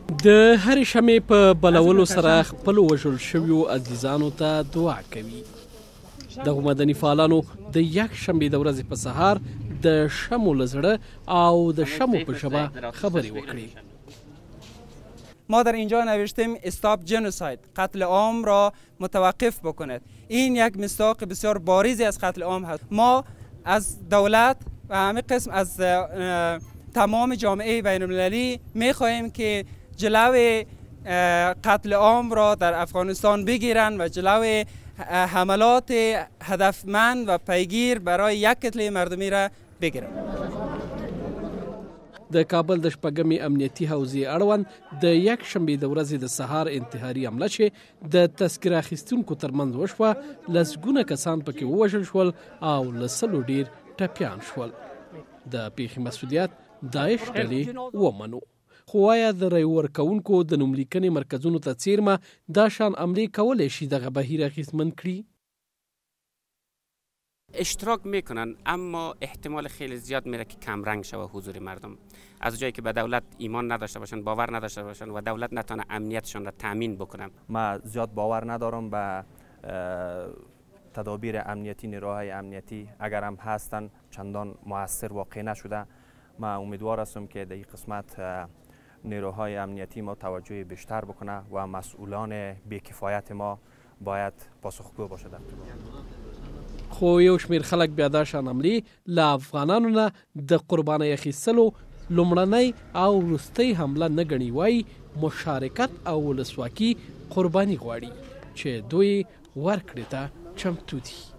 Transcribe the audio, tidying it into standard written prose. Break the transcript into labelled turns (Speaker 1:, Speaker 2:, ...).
Speaker 1: د هرې شمې په بلولو سره خپلو وژل شویو عزیزانو ته دعا کوي. دغو مدني فعالانو د یکشنبې د ورځې په سهار د شمو له زړه او د شمو په ژبه خبرې وکړې.
Speaker 2: ما در اینجا نوشتیم استاپ جنوساید، قتل عام را متوقف بکنید. این یک مصداق بسیار بارزی از قتل عام هست. ما از دولت و همه قسم از تمام جامعه بین المللی می خواهیم که جلوی قتل عام را در افغانستان بگیرن و جلوی حملات هدفمند و پیگیر برای یک کتله مردمی را بگیرن.
Speaker 1: د کابل د شپږمې امنیتي حوزې اړوند د یکشنبې د ورځې د سهار انتحاري حمله چې د تذکره اخیستونکو ترمنځ وشوه، لسګونه کسان پکې ووژل شول او له سلو ډیر ټپیان شول. د پیښې مسؤلیت داعش ډلې ومنو. خو آیا د رای ورکوونکو د نوملیکنې مرکزونو ته څیرمه دا شان عملې کولی شي دغه بهیر اغیزمن کړي؟
Speaker 3: اشتراک میکنن، اما احتمال خیلی زیاد میره که کمرنگ شود حضور مردم. از جایی که به دولت ایمان نداشته باشن، باور نداشته باشن و دولت نتونه امنیتشان را تامین بکنن.
Speaker 4: ما زیاد باور ندارم به تدابیر امنیتی، نیروهای امنیتی اگر هم هستن چندان مؤثر واقع نشده. ما امیدوار هستم که در این قسمت نیروهای امنیتی ما توجه بیشتر بکنه و مسئولان بی‌کفایت ما باید پاسخگو باشه.
Speaker 1: خو یو شمیر خلک بیا دا شان عملې له افغانانو نه د قربانۍ اخیستلو لومړنۍ او وروستۍ حمله نه ګڼي. وایي مشارکت او ولسواکي قرباني غواړي چې دوی ورکړې ته چمتو دي.